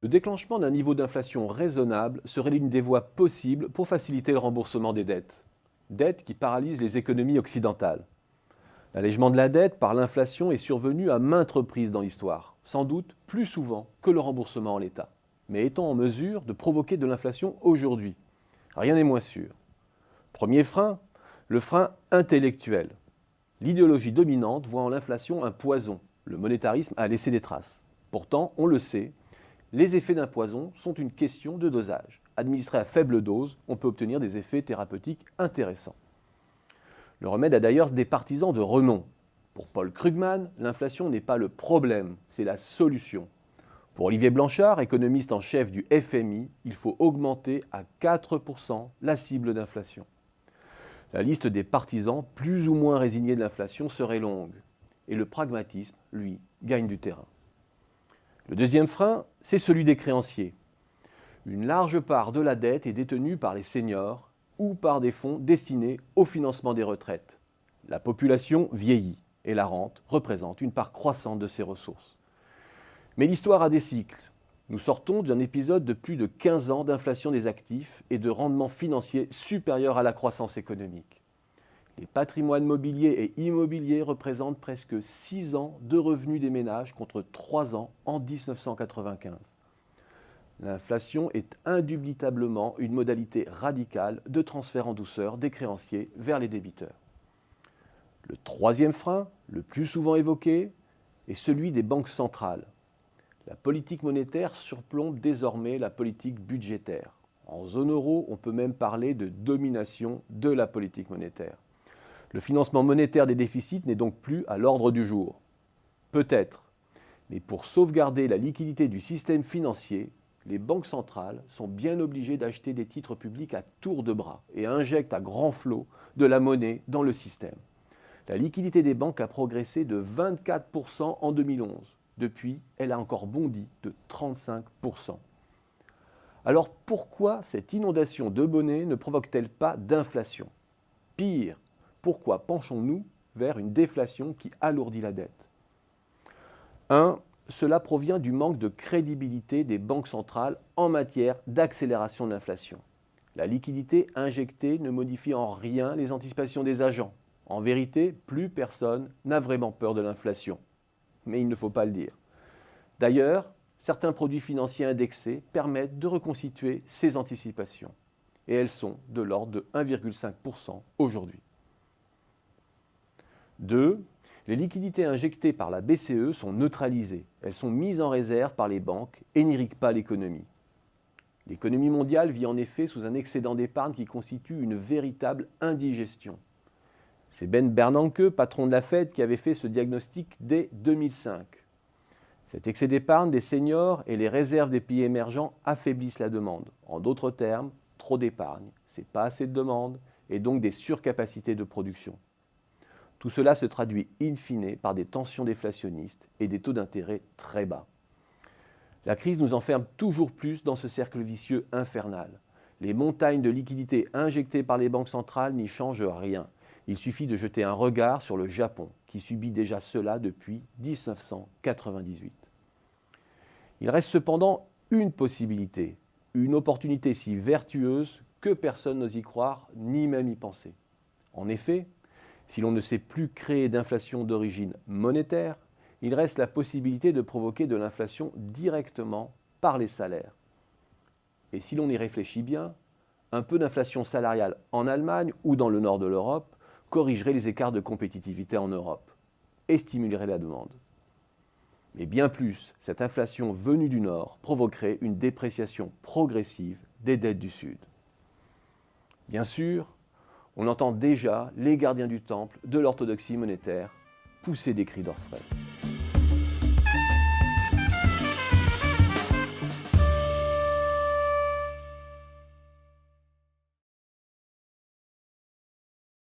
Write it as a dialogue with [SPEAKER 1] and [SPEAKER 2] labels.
[SPEAKER 1] Le déclenchement d'un niveau d'inflation raisonnable serait l'une des voies possibles pour faciliter le remboursement des dettes. Dettes qui paralysent les économies occidentales. L'allègement de la dette par l'inflation est survenu à maintes reprises dans l'histoire, sans doute plus souvent que le remboursement en l'état. Mais est-on en mesure de provoquer de l'inflation aujourd'hui? Rien n'est moins sûr. Premier frein, le frein intellectuel. L'idéologie dominante voit en l'inflation un poison. Le monétarisme a laissé des traces. Pourtant, on le sait, les effets d'un poison sont une question de dosage. Administré à faible dose, on peut obtenir des effets thérapeutiques intéressants. Le remède a d'ailleurs des partisans de renom. Pour Paul Krugman, l'inflation n'est pas le problème, c'est la solution. Pour Olivier Blanchard, économiste en chef du FMI, il faut augmenter à 4% la cible d'inflation. La liste des partisans plus ou moins résignés de l'inflation serait longue. Et le pragmatisme, lui, gagne du terrain. Le deuxième frein, c'est celui des créanciers. Une large part de la dette est détenue par les seniors ou par des fonds destinés au financement des retraites. La population vieillit et la rente représente une part croissante de ces ressources. Mais l'histoire a des cycles. Nous sortons d'un épisode de plus de 15 ans d'inflation des actifs et de rendements financiers supérieurs à la croissance économique. Les patrimoines mobiliers et immobiliers représentent presque 6 ans de revenus des ménages contre 3 ans en 1995. L'inflation est indubitablement une modalité radicale de transfert en douceur des créanciers vers les débiteurs. Le troisième frein, le plus souvent évoqué, est celui des banques centrales. La politique monétaire surplombe désormais la politique budgétaire. En zone euro, on peut même parler de domination de la politique monétaire. Le financement monétaire des déficits n'est donc plus à l'ordre du jour. Peut-être, mais pour sauvegarder la liquidité du système financier, les banques centrales sont bien obligées d'acheter des titres publics à tour de bras et injectent à grand flot de la monnaie dans le système. La liquidité des banques a progressé de 24% en 2011. Depuis, elle a encore bondi de 35%. Alors pourquoi cette inondation de monnaie ne provoque-t-elle pas d'inflation? Pire, pourquoi penchons-nous vers une déflation qui alourdit la dette? 1. Cela provient du manque de crédibilité des banques centrales en matière d'accélération de l'inflation. La liquidité injectée ne modifie en rien les anticipations des agents. En vérité, plus personne n'a vraiment peur de l'inflation. Mais il ne faut pas le dire. D'ailleurs, certains produits financiers indexés permettent de reconstituer ces anticipations. Et elles sont de l'ordre de 1,5% aujourd'hui. 2. Les liquidités injectées par la BCE sont neutralisées. Elles sont mises en réserve par les banques et n'irriguent pas l'économie. L'économie mondiale vit en effet sous un excédent d'épargne qui constitue une véritable indigestion. C'est Ben Bernanke, patron de la Fed, qui avait fait ce diagnostic dès 2005. Cet excès d'épargne des seniors et les réserves des pays émergents affaiblissent la demande. En d'autres termes, trop d'épargne, c'est pas assez de demande et donc des surcapacités de production. Tout cela se traduit in fine par des tensions déflationnistes et des taux d'intérêt très bas. La crise nous enferme toujours plus dans ce cercle vicieux infernal. Les montagnes de liquidités injectées par les banques centrales n'y changent rien. Il suffit de jeter un regard sur le Japon, qui subit déjà cela depuis 1998. Il reste cependant une possibilité, une opportunité si vertueuse que personne n'ose y croire, ni même y penser. En effet, si l'on ne sait plus créer d'inflation d'origine monétaire, il reste la possibilité de provoquer de l'inflation directement par les salaires. Et si l'on y réfléchit bien, un peu d'inflation salariale en Allemagne ou dans le nord de l'Europe corrigerait les écarts de compétitivité en Europe et stimulerait la demande. Mais bien plus, cette inflation venue du Nord provoquerait une dépréciation progressive des dettes du Sud. Bien sûr, on entend déjà les gardiens du temple de l'orthodoxie monétaire pousser des cris d'orfraie.